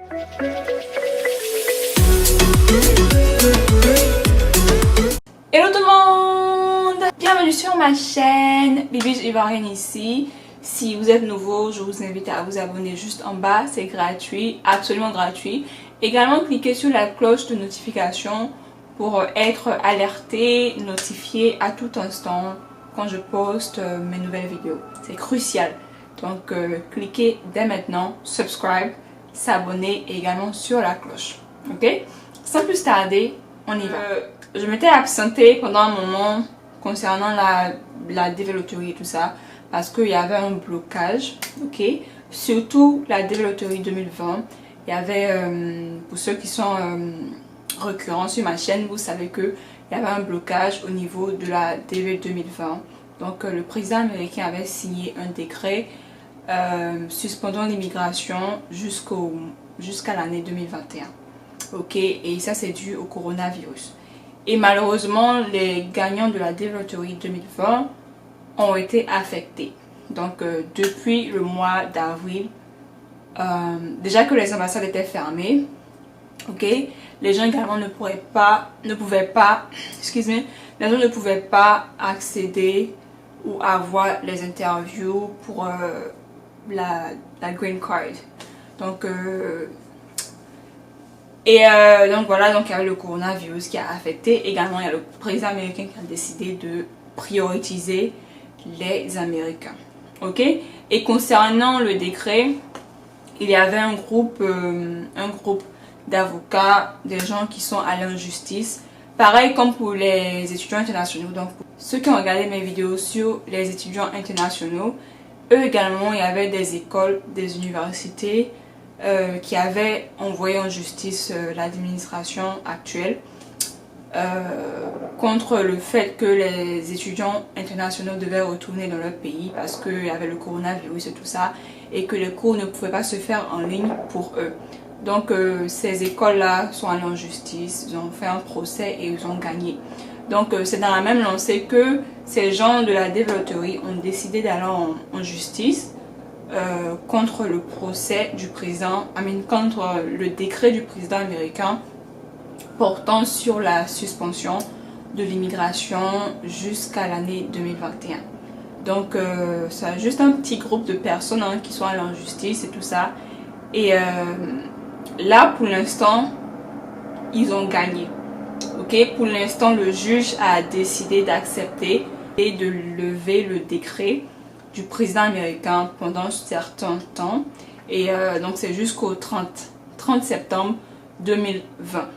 Hello tout le monde! Bienvenue sur ma chaîne Bibi's Ivoirienne ici. Si vous êtes nouveau, je vous invite à vous abonner juste en bas, c'est gratuit, absolument gratuit. Également, cliquez sur la cloche de notification pour être alerté, notifié à tout instant quand je poste mes nouvelles vidéos. C'est crucial. Donc, cliquez dès maintenant, subscribe, s'abonner et également sur la cloche. Ok? Sans plus tarder, on y va. Je m'étais absentée pendant un moment concernant la développerie et tout ça parce qu'il y avait un blocage, ok? Surtout la développerie 2020. Il y avait, pour ceux qui sont récurrents sur ma chaîne, vous savez qu'il y avait un blocage au niveau de la DV 2020. Donc le président américain avait signé un décret suspendant l'immigration jusqu'à l'année 2021. Ok, et ça c'est dû au coronavirus. Et malheureusement, les gagnants de la développerie 2020 ont été affectés. Donc depuis le mois d'avril, déjà que les ambassades étaient fermées, ok, les gens également ne pouvaient pas, excuse-moi, les gens ne pouvaient pas accéder ou avoir les interviews pour la green card. Donc donc voilà, donc il y a le coronavirus qui a affecté. Également, il y a le président américain qui a décidé de prioriser les Américains. Ok? Et concernant le décret, il y avait un groupe d'avocats, des gens qui sont allés en justice. Pareil comme pour les étudiants internationaux. Donc, ceux qui ont regardé mes vidéos sur les étudiants internationaux, eux également, il y avait des écoles, des universités qui avaient envoyé en justice l'administration actuelle contre le fait que les étudiants internationaux devaient retourner dans leur pays parce qu'il y avait le coronavirus et tout ça et que les cours ne pouvaient pas se faire en ligne pour eux. Donc ces écoles-là sont allées en justice, ils ont fait un procès et ils ont gagné. Donc c'est dans la même lancée que ces gens de la développerie ont décidé d'aller en justice contre le procès du président, contre le décret du président américain portant sur la suspension de l'immigration jusqu'à l'année 2021. Donc c'est juste un petit groupe de personnes qui sont allées en justice et tout ça. Et là pour l'instant, ils ont gagné. Ok, pour l'instant, le juge a décidé d'accepter et de lever le décret du président américain pendant un certain temps. Et donc c'est jusqu'au 30 septembre 2020.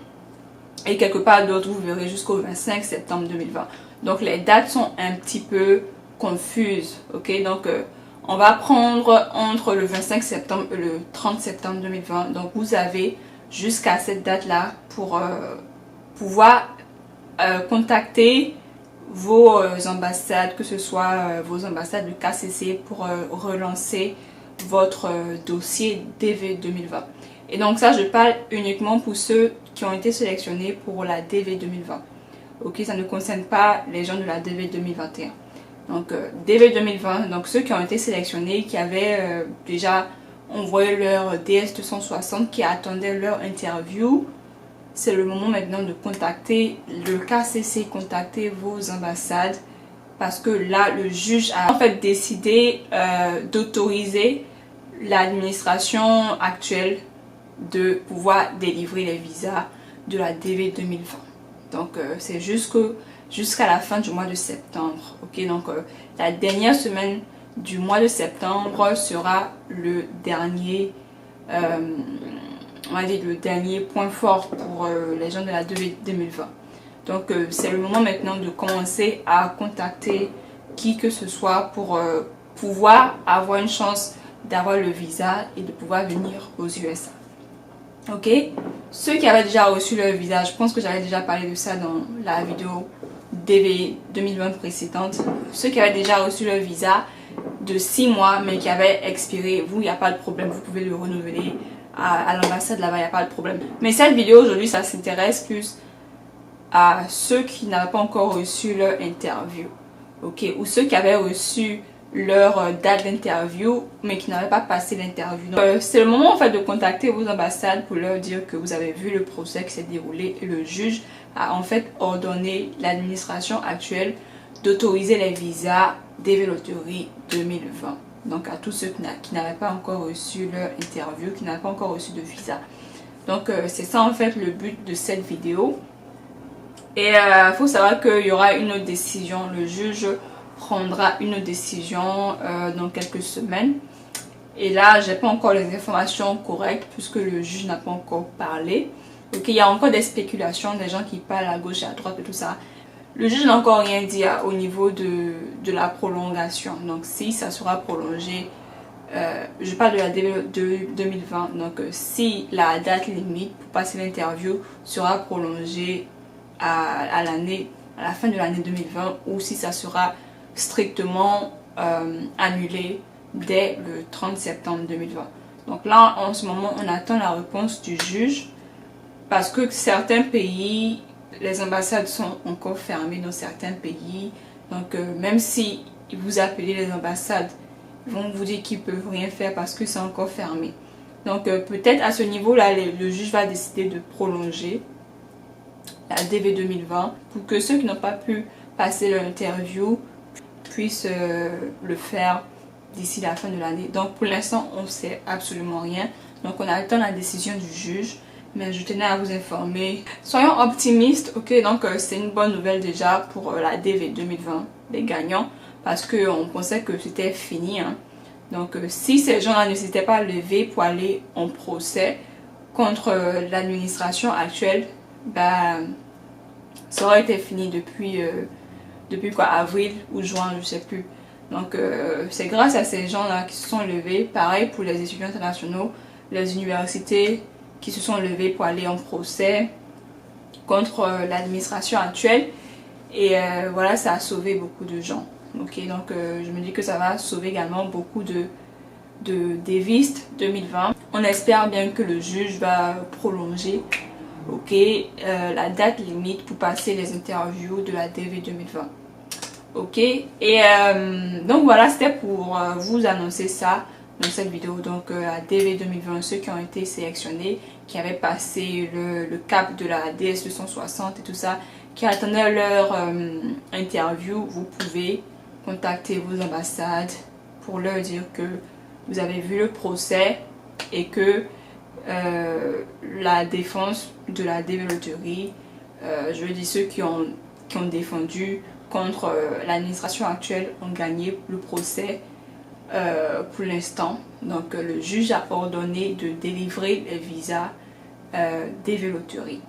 Et quelque part d'autre, vous verrez jusqu'au 25 septembre 2020. Donc les dates sont un petit peu confuses. Ok, donc on va prendre entre le 25 septembre et le 30 septembre 2020. Donc vous avez jusqu'à cette date-là pour pouvoir contacter vos ambassades, que ce soit vos ambassades de KCC pour relancer votre dossier DV 2020. Et donc ça, je parle uniquement pour ceux qui ont été sélectionnés pour la DV 2020. Ok, ça ne concerne pas les gens de la DV 2021. Donc DV 2020, donc ceux qui ont été sélectionnés, qui avaient déjà envoyé leur DS 260, qui attendaient leur interview, c'est le moment maintenant de contacter le KCC, contacter vos ambassades parce que là le juge a en fait décidé d'autoriser l'administration actuelle de pouvoir délivrer les visas de la DV 2020. Donc c'est jusqu'à la fin du mois de septembre. Ok, donc la dernière semaine du mois de septembre sera le dernier on va dire le dernier point fort pour les gens de la 2020. Donc c'est le moment maintenant de commencer à contacter qui que ce soit pour pouvoir avoir une chance d'avoir le visa et de pouvoir venir aux USA. Ok, ceux qui avaient déjà reçu leur visa, je pense que j'avais déjà parlé de ça dans la vidéo DV 2020 précédente. Ceux qui avaient déjà reçu leur visa de 6 mois mais qui avaient expiré, vous, il n'y a pas de problème, vous pouvez le renouveler à l'ambassade là-bas, il n'y a pas de problème. Mais cette vidéo aujourd'hui, ça s'intéresse plus à ceux qui n'avaient pas encore reçu leur interview, ok, ou ceux qui avaient reçu leur date d'interview mais qui n'avaient pas passé l'interview. C'est le moment en fait de contacter vos ambassades pour leur dire que vous avez vu le procès qui s'est déroulé et le juge a en fait ordonné l'administration actuelle d'autoriser les visas DV Lottery 2020. Donc à tous ceux qui n'avaient pas encore reçu leur interview, qui n'avaient pas encore reçu de visa. Donc c'est ça en fait le but de cette vidéo. Et il faut savoir qu'il y aura une autre décision. Le juge prendra une autre décision dans quelques semaines. Et là, j'ai pas encore les informations correctes puisque le juge n'a pas encore parlé. Donc il y a encore des spéculations, des gens qui parlent à gauche et à droite et tout ça. Le juge n'a encore rien dit au niveau de la prolongation. Donc si ça sera prolongé, je parle de la de 2020. Donc si la date limite pour passer l'interview sera prolongée à la fin de l'année 2020 ou si ça sera strictement annulé dès le 30 septembre 2020. Donc là, en ce moment, on attend la réponse du juge parce que certains pays, les ambassades sont encore fermées dans certains pays. Donc même si vous appelez les ambassades, ils vont vous dire qu'ils ne peuvent rien faire parce que c'est encore fermé. Donc peut-être à ce niveau-là, le juge va décider de prolonger la DV 2020 pour que ceux qui n'ont pas pu passer leur interview puissent le faire d'ici la fin de l'année. Donc pour l'instant, on ne sait absolument rien. Donc on attend la décision du juge. Mais je tenais à vous informer. Soyons optimistes, ok? Donc c'est une bonne nouvelle déjà pour la DV 2020, les gagnants. Parce qu'on pensait que c'était fini. Hein. Donc si ces gens-là ne s'étaient pas levés pour aller en procès contre l'administration actuelle, bah, ça aurait été fini depuis quoi, avril ou juin, je sais plus. Donc c'est grâce à ces gens-là qui se sont levés. Pareil pour les étudiants internationaux, les universités qui se sont levés pour aller en procès contre l'administration actuelle. Et voilà, ça a sauvé beaucoup de gens. Ok, donc je me dis que ça va sauver également beaucoup de dévistes 2020. On espère bien que le juge va prolonger la date limite pour passer les interviews de la DV 2020. Ok, et donc voilà, c'était pour vous annoncer ça dans cette vidéo. Donc la DV 2020, ceux qui ont été sélectionnés, qui avaient passé le cap de la DS 260 et tout ça, qui attendaient leur interview, vous pouvez contacter vos ambassades pour leur dire que vous avez vu le procès et que la défense de la DV Lottery, je veux dire ceux qui ont défendu contre l'administration actuelle ont gagné le procès pour l'instant. Donc le juge a ordonné de délivrer les visas DV Lottery,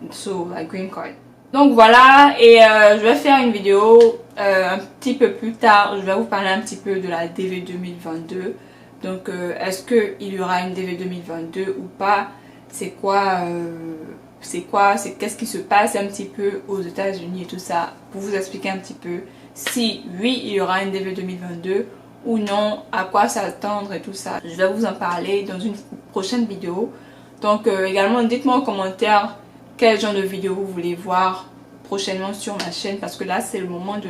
so la green card. Donc voilà, et je vais faire une vidéo un petit peu plus tard. Je vais vous parler un petit peu de la DV 2022. Donc est-ce qu'il y aura une DV 2022 ou pas? Qu'est-ce qui se passe un petit peu aux États-Unis et tout ça, pour vous expliquer un petit peu si oui il y aura une DV 2022 ou non, à quoi s'attendre et tout ça. Je vais vous en parler dans une prochaine vidéo. Donc également dites-moi en commentaire quel genre de vidéo vous voulez voir prochainement sur ma chaîne, parce que là c'est le moment de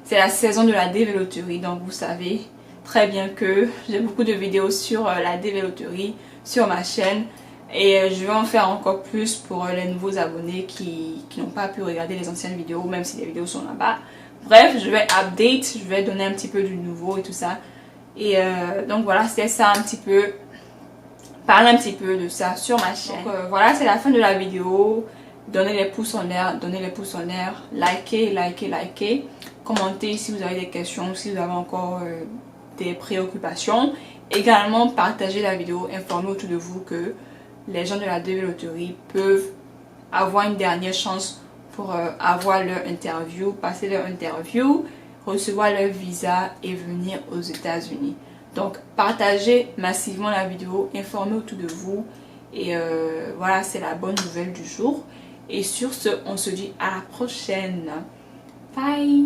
c'est la saison de la DV Lottery. Donc vous savez très bien que j'ai beaucoup de vidéos sur la DV Lottery sur ma chaîne. Et je vais en faire encore plus pour les nouveaux abonnés qui n'ont pas pu regarder les anciennes vidéos, même si les vidéos sont là-bas. Bref, je vais update, je vais donner un petit peu du nouveau et tout ça. Et donc voilà, c'était ça un petit peu, parler un petit peu de ça sur ma chaîne. Donc voilà, c'est la fin de la vidéo. Donnez les pouces en l'air, likez. Commentez si vous avez des questions, si vous avez encore des préoccupations. Également, partagez la vidéo, informez autour de vous que les gens de la DV Lottery peuvent avoir une dernière chance pour avoir leur interview, passer leur interview, recevoir leur visa et venir aux États-Unis. Donc partagez massivement la vidéo, informez autour de vous et voilà, c'est la bonne nouvelle du jour. Et sur ce, on se dit à la prochaine. Bye.